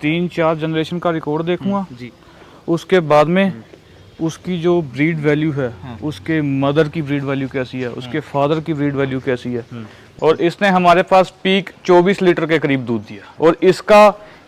3-4 generation का record देखूंगा जी। उसके बाद में उसकी जो ब्रीड वैल्यू है, उसके मदर की ब्रीड वैल्यू कैसी है, उसके फादर की ब्रीड वैल्यू कैसी है। और इसने हमारे पास पीक 24 लीटर के करीब दूध दिया। और इसका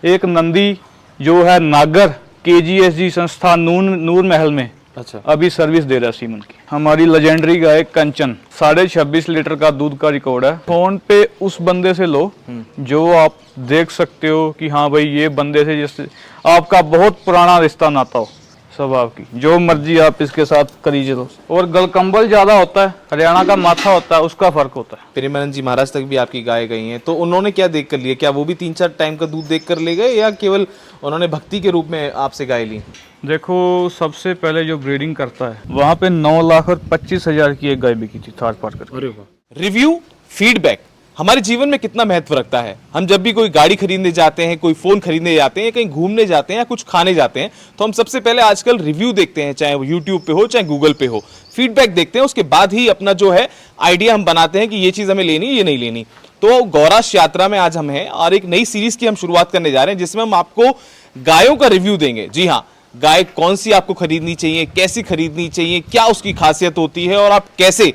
एक नंदी जो है नागर KGSG संस्था नूर महल में अच्छा। अभी सर्विस दे रहा है सीमन की। हमारी लेजेंडरी गाय कंचन 26.5 लीटर का दूध का रिकॉर्ड है। फोन पे उस बंदे से लो जो आप देख सकते हो कि हाँ भाई ये बंदे से जैसे आपका बहुत पुराना रिश्ता नाता हो स्वभाव की, जो मर्जी आप इसके साथ करी चलो। और गलकंबल ज्यादा होता है, हरियाणा का माथा होता है, उसका फर्क होता है। प्रेमानंद जी महाराज तक भी आपकी गाय गई हैं, तो उन्होंने क्या देख कर लिया? क्या वो भी 3-4 टाइम का दूध देख कर ले गए या केवल उन्होंने भक्ति के रूप में आपसे गाय ली? देखो सबसे पहले जो ब्रीडिंग करता है वहाँ पे 9,25,000 की एक गाय बिकी थी थार पार करके। रिव्यू, फीडबैक हमारे जीवन में कितना महत्व रखता है। हम जब भी कोई गाड़ी खरीदने जाते हैं, कोई फोन खरीदने जाते हैं, कहीं घूमने जाते हैं या कुछ खाने जाते हैं, तो हम सबसे पहले आजकल रिव्यू देखते हैं, चाहे वो यूट्यूब पे हो चाहे गूगल पे हो। फीडबैक देखते हैं, उसके बाद ही अपना जो है आइडिया हम बनाते हैं कि ये चीज हमें लेनी, ये नहीं लेनी। तो गौराश यात्रा में आज हम हैं और एक नई सीरीज की हम शुरुआत करने जा रहे हैं जिसमें हम आपको गायों का रिव्यू देंगे। जी हाँ, गाय कौन सी आपको खरीदनी चाहिए, कैसी खरीदनी चाहिए, क्या उसकी खासियत होती है और आप कैसे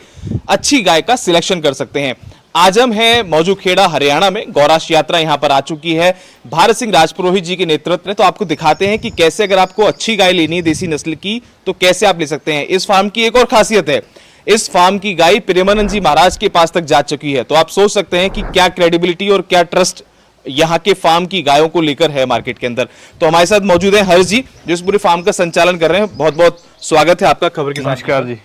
अच्छी गाय का सिलेक्शन कर सकते हैं। आज हम हैं मौजूखेड़ा हरियाणा में। गौराश यात्रा यहां पर आ चुकी है भारत सिंह राजपुरोहित जी के नेतृत्व में। तो आपको दिखाते हैं कि कैसे अगर आपको अच्छी गाय लेनी है देसी नस्ल की तो कैसे आप ले सकते हैं। इस फार्म की एक और खासियत है, इस फार्म की गाय प्रेमानंद जी महाराज के पास तक जा चुकी है। तो आप सोच सकते हैं कि क्या क्रेडिबिलिटी और क्या ट्रस्ट यहाँ के फार्म की गायों को लेकर है मार्केट के अंदर। तो हमारे साथ मौजूद है हर्ष जी जो इस पूरे फार्म का संचालन कर रहे हैं। बहुत बहुत स्वागत है आपका खबर के साथ। नमस्कार जी।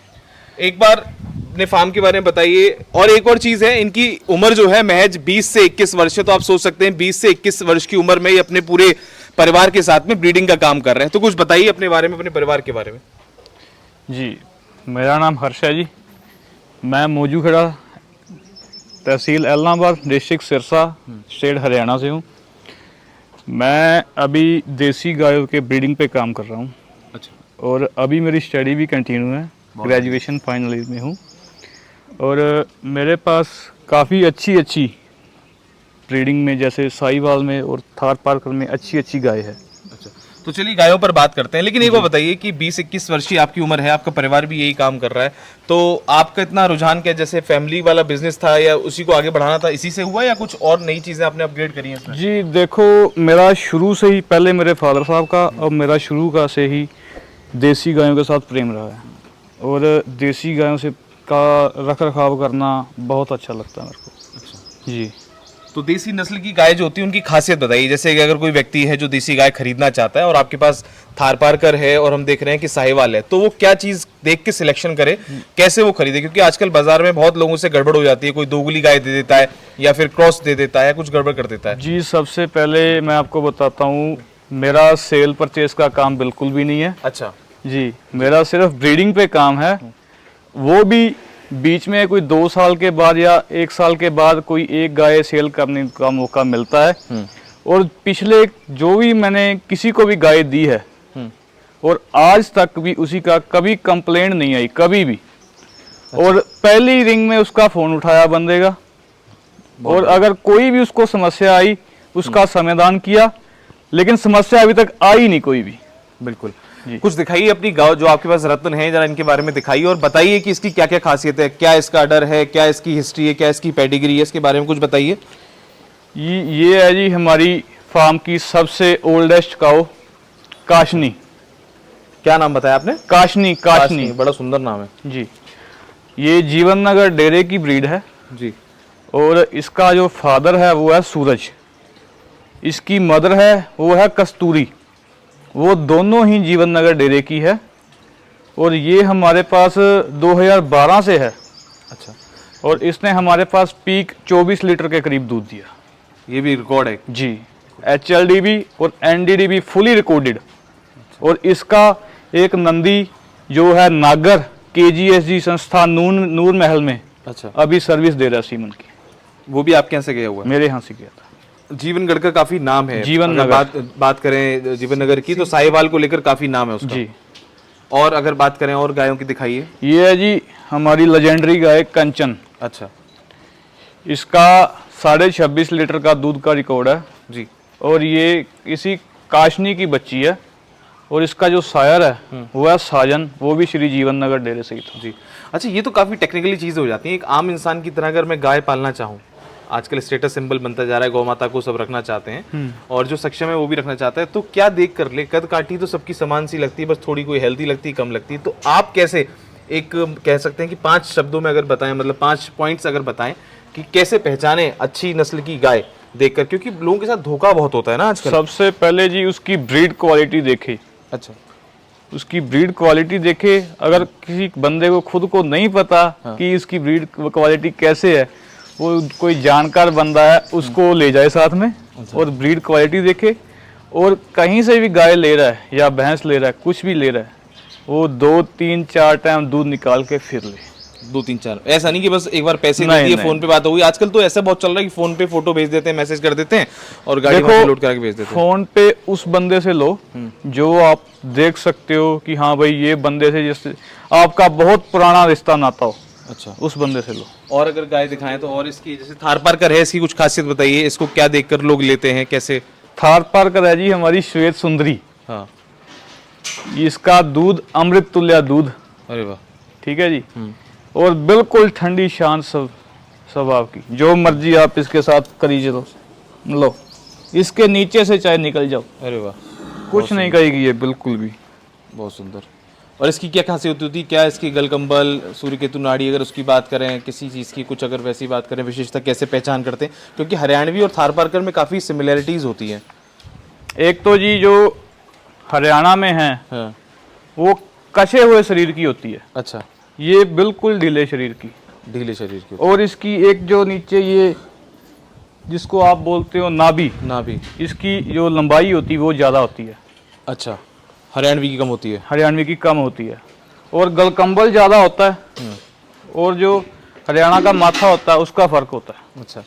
एक बार अपने फार्म के बारे में बताइए। और एक और चीज है, इनकी उम्र जो है महज 20 से 21 वर्ष है। तो आप सोच सकते हैं 20 से 21 वर्ष की उम्र में ही अपने पूरे परिवार के साथ में ब्रीडिंग का काम कर रहे हैं। तो कुछ बताइए अपने बारे में, अपने परिवार के बारे में। जी, मेरा नाम हर्ष है जी। मैं मौजूखेड़ा तहसील एलनाबाद, डिस्ट्रिक्ट सिरसा, स्टेट हरियाणा से हूँ। मैं अभी देसी गायों के ब्रीडिंग पे काम कर रहा हूँ। अच्छा। और अभी मेरी स्टडी भी कंटिन्यू है, ग्रेजुएशन फाइनल ईयर में हूँ। और मेरे पास काफ़ी अच्छी ब्रीडिंग में जैसे साहिवाल में और थार पारकर में अच्छी गाय है। अच्छा, तो चलिए गायों पर बात करते हैं। लेकिन एक बार बताइए कि 20-21 वर्ष की आपकी उम्र है, आपका परिवार भी यही काम कर रहा है, तो आपका इतना रुझान क्या, जैसे फैमिली वाला बिजनेस था या उसी को आगे बढ़ाना था, इसी से हुआ या कुछ और नई चीजें आपने अपग्रेड करी हैं इसमें? जी देखो, मेरा शुरू से ही, पहले मेरे फादर साहब का और मेरा शुरू का से ही देसी गायों के साथ प्रेम रहा है। और देसी गायों से का रख रखाव करना बहुत अच्छा लगता है मेरे को। अच्छा जी। तो देसी नस्ल की गाय जो होती है उनकी खासियत बताइए। जैसे कि अगर कोई व्यक्ति है जो देसी गाय खरीदना चाहता है और आपके पास थार पारकर है और हम देख रहे हैं कि साहिवाल है, तो वो क्या चीज देख के सिलेक्शन करे, कैसे वो खरीदे? क्योंकि आजकल बाजार में बहुत लोगों से गड़बड़ हो जाती है, कोई दोगली गाय दे देता है या फिर क्रॉस दे देता है, कुछ गड़बड़ कर देता है। जी, सबसे पहले मैं आपको बताता हूँ, मेरा सेल परचेज का काम बिल्कुल भी नहीं है। अच्छा जी, मेरा सिर्फ ब्रीडिंग पे काम है। वो भी बीच में कोई 2 साल के बाद या 1 साल के बाद कोई एक गाय सेल करने का मौका मिलता है। और पिछले जो भी मैंने किसी को भी गाय दी है और आज तक भी उसी का कभी कंप्लेंट नहीं आई, कभी भी। अच्छा। और पहली रिंग में उसका फोन उठाया बंदे का, और अगर कोई भी उसको समस्या आई उसका समाधान किया, लेकिन समस्या अभी तक आई नहीं कोई भी। बिल्कुल। कुछ दिखाइए अपनी गाय, जो आपके पास रत्न है, जरा इनके बारे में दिखाइए और बताइए कि इसकी क्या क्या खासियत है, क्या इसका डर है, क्या इसकी हिस्ट्री है, क्या इसकी पेडिग्री है, इसके बारे में कुछ बताइए। ये है जी हमारी फार्म की सबसे ओल्डेस्ट काऊ काशनी। क्या नाम बताया आपने? काशनी। बड़ा सुंदर नाम है जी। ये जीवन नगर डेरे की ब्रीड है जी। और इसका जो फादर है वो है सूरज, इसकी मदर है वो है कस्तूरी। वो दोनों ही जीवन नगर डेरे की है और ये हमारे पास 2012 से है। अच्छा। और इसने हमारे पास पीक 24 लीटर के करीब दूध दिया। ये भी रिकॉर्ड है जी, HLDB और NDDB फुली रिकॉर्डेड। और इसका एक नंदी जो है नागर KGSG संस्था नूर महल में अच्छा अभी सर्विस दे रहा है सीमन की। वो भी आपके यहाँ से गया हुआ है? मेरे यहाँ से गया था। जीवनगढ़ का काफी नाम है। जीवन नगर बात करें जीवननगर की तो साहिवाल को लेकर काफी नाम है उसका। जी। और अगर बात करें और गायों की दिखाइए। ये है जी हमारी लेजेंडरी गाय कंचन। अच्छा। इसका 26.5 लीटर का दूध का रिकॉर्ड है जी। और ये इसी काशनी की बच्ची है, और इसका जो सायर है वो है साजन, वो भी श्री जीवन नगर डेरे से ही था। जी। अच्छा, ये तो काफ़ी टेक्निकली चीज़ हो जाती है। एक आम इंसान की तरह अगर मैं गाय पालना चाहूँ, आजकल स्टेटस सिंबल बनता जा रहा है, गौ माता को सब रखना चाहते हैं और जो सक्षम है वो भी रखना चाहता है, तो क्या देख कर ले? कद काठी तो सबकी समान सी लगती है, बस थोड़ी कोई हेल्दी लगती है, कम लगती है। तो आप कैसे एक कह सकते हैं कि 5 शब्दों में अगर बताएं, मतलब 5 पॉइंट्स अगर बताएं कि कैसे पहचाने अच्छी नस्ल की गाय देखकर, क्योंकि लोगों के साथ धोखा बहुत होता है ना आजकल। सबसे पहले जी उसकी ब्रीड क्वालिटी देखे। अच्छा। उसकी ब्रीड क्वालिटी देखे। अगर किसी बंदे को खुद को नहीं पता कि इसकी ब्रीड क्वालिटी कैसे है, वो कोई जानकार बंदा है उसको ले जाए साथ में और ब्रीड क्वालिटी देखे। और कहीं से भी गाय ले रहा है या भैंस ले रहा है, कुछ भी ले रहा है, वो 2, 3, 4 टाइम दूध निकाल के फिर ले। 2, 3, 4 ऐसा नहीं कि बस एक बार पैसे दे नहीं, दिए, नहीं। फोन पे बात हो गई। आजकल तो ऐसा बहुत चल रहा है कि फोन पे फोटो भेज देते हैं, मैसेज कर देते हैं और गाड़ी में लोड करा के भेज देते हैं। फोन पे उस बंदे से लो जो आप देख सकते हो कि हाँ भाई ये बंदे से जैसे आपका बहुत पुराना रिश्ता नाता हो, अच्छा, उस बंदे से लो। और अगर गाय दिखाएं तो, और इसकी जैसे थार पारकर है, इसकी कुछ खासियत बताइए, इसको क्या देखकर लोग लेते हैं, कैसे? थार पारकर है जी हमारी श्वेत सुंदरी। हाँ। इसका दूध अमृत तुल्य दूध। अरे वाह। ठीक है जी। और बिल्कुल ठंडी शांत स्वभाव की, जो मर्जी आप इसके साथ करिए लो, इसके नीचे से चाहे निकल जाओ, अरे वाह, कुछ नहीं करेगी ये बिल्कुल भी। बहुत सुंदर। और इसकी क्या खासियत होती है? क्या इसकी गलकंबल, सूर्यकेतु नाड़ी, अगर उसकी बात करें, किसी चीज़ की कुछ अगर वैसी बात करें, विशेषता कैसे पहचान करते हैं? क्योंकि हरियाणवी और थार पारकर में काफ़ी सिमिलैरिटीज़ होती हैं। एक तो जी जो हरियाणा में है हाँ। वो कसे हुए शरीर की होती है, अच्छा। ये बिल्कुल ढीले शरीर की। ढीले शरीर की। और इसकी एक जो नीचे ये जिसको आप बोलते हो नाभि, इसकी जो लंबाई होती है वो ज़्यादा होती है। अच्छा, हरियाणवी की कम होती है। हरियाणवी की कम होती है। और गलकंबल ज़्यादा होता है, और जो हरियाणा का माथा होता है उसका फर्क होता है। अच्छा।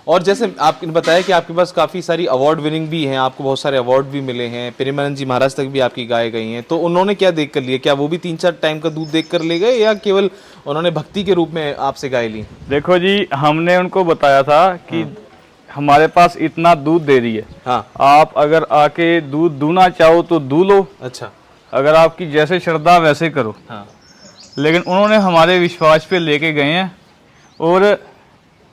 और जैसे आपने बताया कि आपके पास काफ़ी सारी अवार्ड विनिंग भी हैं, आपको बहुत सारे अवार्ड भी मिले हैं, प्रेमानंद जी महाराज तक भी आपकी गाय गई हैं, तो उन्होंने क्या देख कर लिया? क्या वो भी 3-4 टाइम का दूध देख कर ले गए, या केवल उन्होंने भक्ति के रूप में आपसे गाय ली? देखो जी, हमने उनको बताया था कि हमारे पास इतना दूध दे रही है, हाँ, आप अगर आके दूध दूना चाहो तो दू लो, अच्छा, अगर आपकी जैसे श्रद्धा वैसे करो। हाँ। लेकिन उन्होंने हमारे विश्वास पे लेके गए हैं, और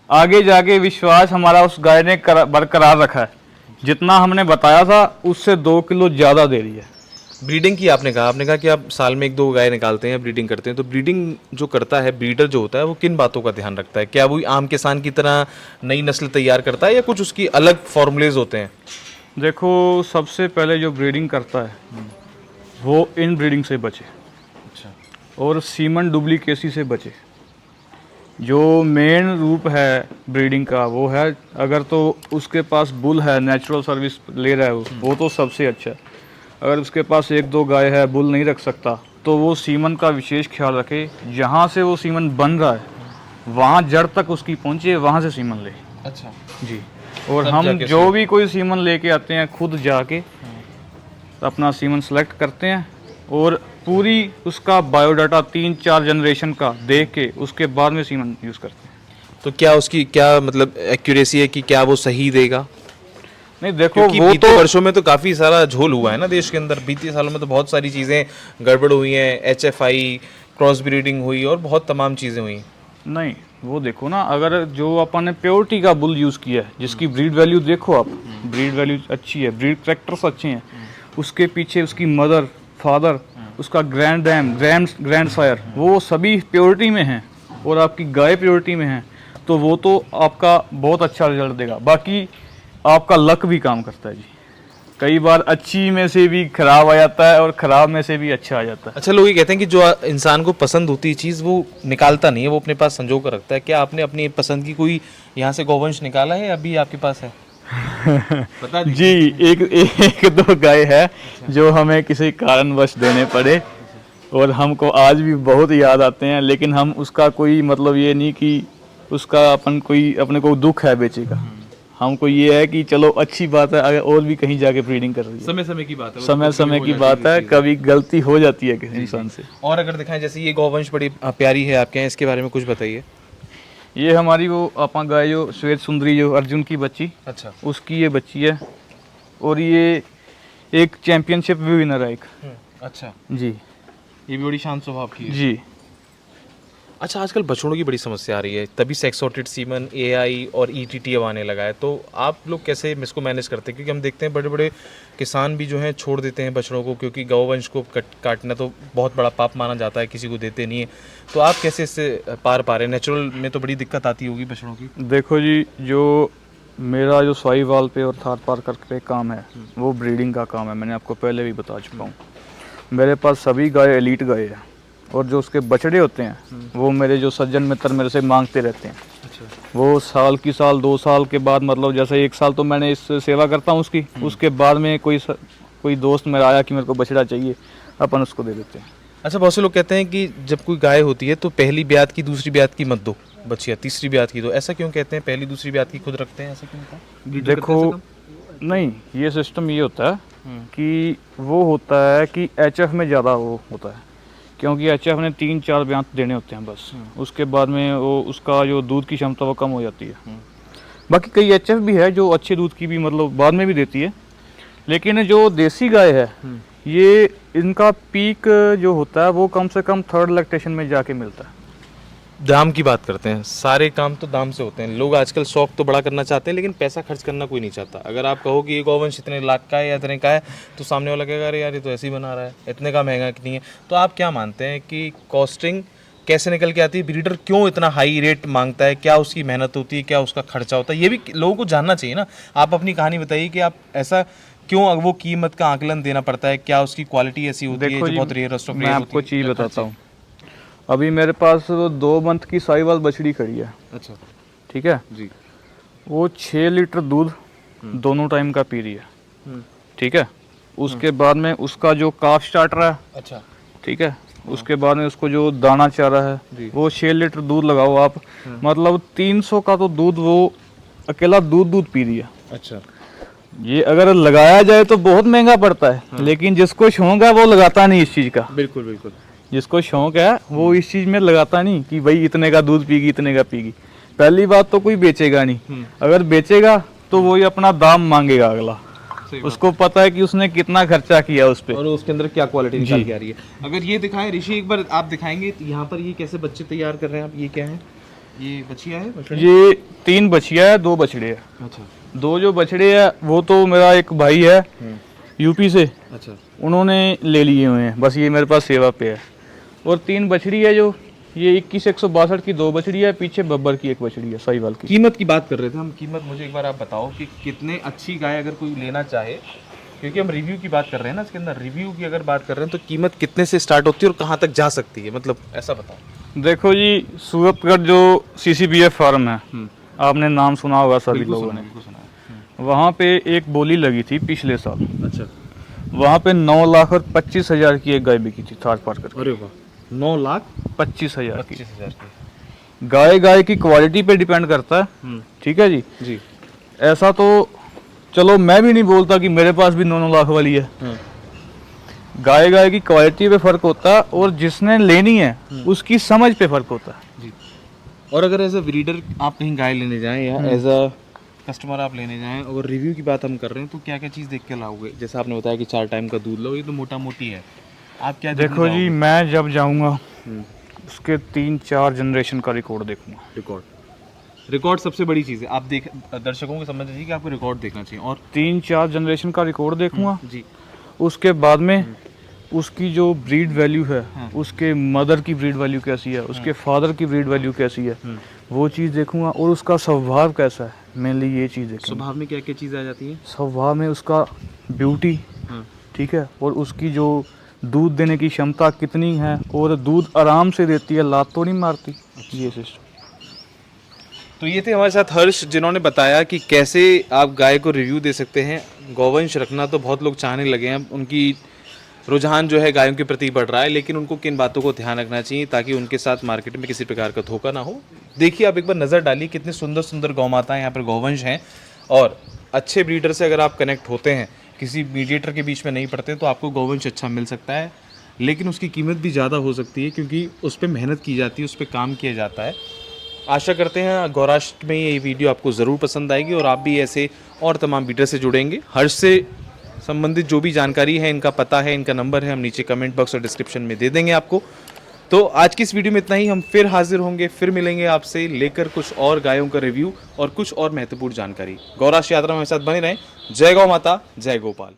आगे जाके विश्वास हमारा उस गाय ने बरकरार रखा है। जितना हमने बताया था उससे 2 किलो ज़्यादा दे रही है। ब्रीडिंग की आपने कहा कि आप साल में 1-2 गाय निकालते हैं, ब्रीडिंग करते हैं, तो ब्रीडिंग जो करता है, ब्रीडर जो होता है, वो किन बातों का ध्यान रखता है? क्या वो आम किसान की तरह नई नस्ल तैयार करता है, या कुछ उसकी अलग फॉर्मूलेज होते हैं? देखो, सबसे पहले जो ब्रीडिंग करता है वो इन ब्रीडिंग से बचे। अच्छा। और सीमन डुप्लीकेसी से बचे। जो मेन रूप है ब्रीडिंग का वो है, अगर तो उसके पास बुल है, नेचुरल सर्विस ले रहा है वो तो सबसे अच्छा है। अगर उसके पास 1-2 गाय है, बुल नहीं रख सकता, तो वो सीमन का विशेष ख्याल रखे। जहाँ से वो सीमन बन रहा है वहाँ जड़ तक उसकी पहुँचे, वहाँ से सीमन ले। अच्छा जी। और हम जो भी कोई सीमन लेके आते हैं खुद जाके अपना सीमन सेलेक्ट करते हैं, और पूरी उसका बायोडाटा 3-4 जनरेशन का देख के उसके बाद में सीमन यूज़ करते हैं। तो क्या उसकी क्या मतलब एक्यूरेसी है कि क्या वो सही देगा? नहीं देखो, क्योंकि वो बीते वर्षों में तो काफ़ी सारा झोल हुआ है ना देश के अंदर। बीते सालों में तो बहुत सारी चीज़ें गड़बड़ हुई हैं, HFI, क्रॉस ब्रीडिंग हुई और बहुत तमाम चीज़ें हुई। नहीं, वो देखो ना, अगर जो अपन ने प्योरिटी का बुल यूज़ किया है, जिसकी ब्रीड वैल्यू देखो आप, ब्रीड वैल्यू अच्छी है, ब्रीड कैरेक्टर्स अच्छे हैं, उसके पीछे उसकी मदर, फादर, उसका ग्रैंड डैम, ग्रैंड सायर, वो सभी प्योरिटी में हैं, और आपकी गाय प्योरिटी में है, तो वो तो आपका बहुत अच्छा रिजल्ट देगा। बाकी आपका लक भी काम करता है जी। कई बार अच्छी में से भी खराब आ जाता है, और खराब में से भी अच्छा आ जाता है। अच्छा, लोग ये कहते हैं कि जो इंसान को पसंद होती है चीज़ वो निकालता नहीं है, वो अपने पास संजो कर रखता है। क्या आपने अपनी पसंद की कोई यहाँ से गौवंश निकाला है, अभी आपके पास है? बता जी, एक 2 गाय है जो हमें किसी कारणवश देने पड़े, और हमको आज भी बहुत याद आते हैं। लेकिन हम उसका कोई मतलब ये नहीं कि उसका अपने को दुख है बेचे का। हमको ये है कि चलो अच्छी बात है, अगर और भी कहीं जाके ब्रीडिंग कर रही है। समय समय की बात है, समय की बात है, कभी गलती हो जाती है किसी इंसान से। और अगर दिखाएं, जैसे ये गौवंश बड़ी प्यारी है आपके यहाँ, इसके बारे में कुछ बताइए। ये हमारी वो आपा गाय जो श्वेत सुंदरी, जो अर्जुन की बच्ची, अच्छा, उसकी ये बच्ची है। और ये एक चैंपियनशिप भी विनर है एक। अच्छा, जी ये भी बड़ी शांत स्वभाव की है। जी। अच्छा, आजकल बछड़ों की बड़ी समस्या आ रही है, तभी सेक्स सॉर्टेड सीमन, एआई और ईटीटी अब आने लगा है, तो आप लोग कैसे इसको मैनेज करते हैं? क्योंकि हम देखते हैं बड़े बड़े किसान भी जो हैं छोड़ देते हैं बछड़ों को, क्योंकि गौवंश को काटना तो बहुत बड़ा पाप माना जाता है, किसी को देते नहीं है। तो आप कैसे इससे पार पा रहे हैं? नेचुरल में तो बड़ी दिक्कत आती होगी बछड़ों की। देखो जी, जो मेरा जो साहिवाल पे और थार पारकर पे काम है वो ब्रीडिंग का काम है, मैंने आपको पहले भी बता चुका हूँ। मेरे पास सभी गाय एलीट गाय है, और जो उसके बछड़े होते हैं वो मेरे जो सज्जन मित्र मेरे से मांगते रहते हैं। अच्छा, वो साल की साल 2 साल के बाद, मतलब जैसे 1 साल तो मैंने इस सेवा करता हूँ उसकी, उसके बाद में कोई दोस्त मेरा आया कि मेरे को बछड़ा चाहिए, अपन उसको दे देते हैं। अच्छा, बहुत से लोग कहते हैं कि जब कोई गाय होती है तो पहली ब्यात की दूसरी ब्यात की मत दो बच्चियाँ, तीसरी ब्यात की दो। ऐसा क्यों कहते हैं? पहली दूसरी ब्यात की खुद रखते हैं, ऐसा क्यों होता है? ब्रीडर करते हैं ऐसा देखो नहीं, ये सिस्टम ये होता है कि वो होता है कि एचएफ में ज़्यादा वो होता है, क्योंकि एचएफ ने 3-4 ब्यात देने होते हैं बस, उसके बाद में वो उसका जो दूध की क्षमता वो कम हो जाती है। बाकी कई एचएफ भी है जो अच्छे दूध की भी मतलब बाद में भी देती है, लेकिन जो देसी गाय है ये इनका पीक जो होता है वो कम से कम 3rd लैक्टेशन में जाके मिलता है। दाम की बात करते हैं, सारे काम तो दाम से होते हैं। लोग आजकल शौक तो बड़ा करना चाहते हैं, लेकिन पैसा खर्च करना कोई नहीं चाहता। अगर आप कहो कि ये गौवंश इतने लाख का है या इतने का है, तो सामने वाला कहेगा अरे यार ये तो ऐसे ही बना रहा है, इतने का महंगा नहीं है। तो आप क्या मानते हैं कि कॉस्टिंग कैसे निकल के आती है? ब्रीडर क्यों इतना हाई रेट मांगता है? क्या उसकी मेहनत होती है, क्या उसका खर्चा होता है? ये भी लोगों को जानना चाहिए ना। आप अपनी कहानी बताइए कि आप ऐसा क्यों वो कीमत का आकलन देना पड़ता है? क्या उसकी क्वालिटी ऐसी होती है देखो जो जी, बहुत रेयर ऑफ मैं रेयर आपको होती है? चीज़ बताता हूँ। अभी मेरे पास 2 मंथ की साहिवाल बछड़ी खड़ी है, अच्छा ठीक है। जी। वो 6 लीटर दूध दोनों टाइम का पी रही है, ठीक है। उसके बाद में उसका जो काफ स्टार्टर है, अच्छा, ठीक है, उसके बाद में उसको जो दाना चारा जी। है वो 6 लीटर दूध लगाओ आप, मतलब 300 का तो दूध वो अकेला दूध पी रही है। अच्छा, ये अगर लगाया जाए तो बहुत महंगा पड़ता है, लेकिन जिसको शौक है वो लगाता नहीं इस चीज़ का। बिल्कुल बिल्कुल। जिसको शौक है वो इस चीज़ में लगाता नहीं कि भाई इतने का दूध पीगी, इतने का पीगी। पहली बात तो कोई बेचेगा नहीं, अगर बेचेगा तो वो ही अपना दाम मांगेगा अगला, उसको पता है कि उसने कितना खर्चा किया उस पे और उसके अंदर क्या क्वालिटी निकल के आ रही है। अगर ये दिखाएं ऋषि, एक बार आप दिखाएंगे यहाँ पर ये कैसे बच्चे तैयार कर रहे हैं आप? ये क्या है? ये बछिया है, बछड़े? ये 3 बछिया है, 2 बछड़े है। अच्छा 2 जो बछड़े है वो तो मेरा एक भाई है यूपी से, अच्छा, उन्होंने ले लिए हुए हैं, बस ये मेरे पास सेवा पे है। और 3 बछड़ी है जो ये 21,162 की 2 बछड़ी है, पीछे बब्बर की 1 बछड़ी है साहिवाल की। कीमत की बात कर रहे थे हम। कीमत मुझे एक बार आप बताओ कि कितने अच्छी गाय अगर कोई लेना चाहे, क्योंकि हम रिव्यू की बात कर रहे हैं ना, इसके अंदर रिव्यू की अगर बात कर रहे हैं तो कीमत कितने से स्टार्ट होती है और कहाँ तक जा सकती है, मतलब ऐसा बताओ। देखो जी, सूरतगढ़ जो CCBF फार्म है, आपने नाम सुना होगा सभी लोगों ने, वहाँ पे एक बोली लगी थी पिछले साल। अच्छा, वहाँ पे 9,25,000 की एक गाय बिकी थी थार पार कर। अरे वाह, 9,25,000 की। की। गाय की क्वालिटी पे डिपेंड करता है, ठीक है जी। जी, ऐसा तो चलो मैं भी नहीं बोलता कि मेरे पास भी 9 लाख वाली है। गाय की क्वालिटी पे फर्क होता है, और जिसने लेनी है उसकी समझ पे फर्क होता है जी। और अगर एज अ ब्रीडर आप कहीं गाय लेने जाएं या एज अ कस्टमर आप लेने जाएं, और रिव्यू की बात हम कर रहे हैं, तो क्या क्या चीज़ देख के लाओगे? जैसे आपने बताया कि 4 टाइम का दूध लो, ये तो मोटा मोटी है। आप क्या देखो जी, मैं जब जाऊंगा उसके 3-4 जनरेशन का रिकॉर्ड देखूंगा। रिकॉर्ड सबसे बड़ी चीज़ है। आप देख, दर्शकों को समझ लीजिए कि आपको रिकॉर्ड देखना चाहिए। और 3-4 जनरेशन का रिकॉर्ड देखूंगा जी। उसके बाद में उसकी जो ब्रीड वैल्यू है, उसके मदर की ब्रीड वैल्यू कैसी है, उसके फादर की ब्रीड वैल्यू कैसी है, वो चीज़ देखूंगा। और उसका स्वभाव कैसा है, मेनली ये चीज़ देखूंगा। स्वभाव में क्या क्या चीज़ें आ जाती हैं? स्वभाव में उसका ब्यूटी, ठीक है, और उसकी जो दूध देने की क्षमता कितनी है, और दूध आराम से देती है, लात तो नहीं मारती। ये सिस्टम। तो ये थे हमारे साथ हर्ष, जिन्होंने बताया कि कैसे आप गाय को रिव्यू दे सकते हैं। गौवंश रखना तो बहुत लोग चाहने लगे हैं, उनकी रुझान जो है गायों के प्रति बढ़ रहा है, लेकिन उनको किन बातों को ध्यान रखना चाहिए ताकि उनके साथ मार्केट में किसी प्रकार का धोखा ना हो। देखिए, आप एक बार नज़र डालिए, कितने सुंदर सुंदर गौ माताएं यहाँ पर गौवंश हैं। और अच्छे ब्रीडर से अगर आप कनेक्ट होते हैं, किसी मीडिएटर के बीच में नहीं पड़ते, तो आपको गौवंश अच्छा मिल सकता है, लेकिन उसकी कीमत भी ज़्यादा हो सकती है, क्योंकि उस पर मेहनत की जाती है, उस पर काम किया जाता है। आशा करते हैं गौराष्ट्र में ये वीडियो आपको ज़रूर पसंद आएगी और आप भी ऐसे और तमाम ब्रीडर से जुड़ेंगे। हर्ष से संबंधित जो भी जानकारी है, इनका पता है, इनका नंबर है, हम नीचे कमेंट बॉक्स और डिस्क्रिप्शन में दे देंगे आपको। तो आज की इस वीडियो में इतना ही। हम फिर हाजिर होंगे, फिर मिलेंगे आपसे लेकर कुछ और गायों का रिव्यू और कुछ और महत्वपूर्ण जानकारी। गौराष्ट्र यात्रा में हमारे साथ बने रहें। जय गौ माता, जय गोपाल।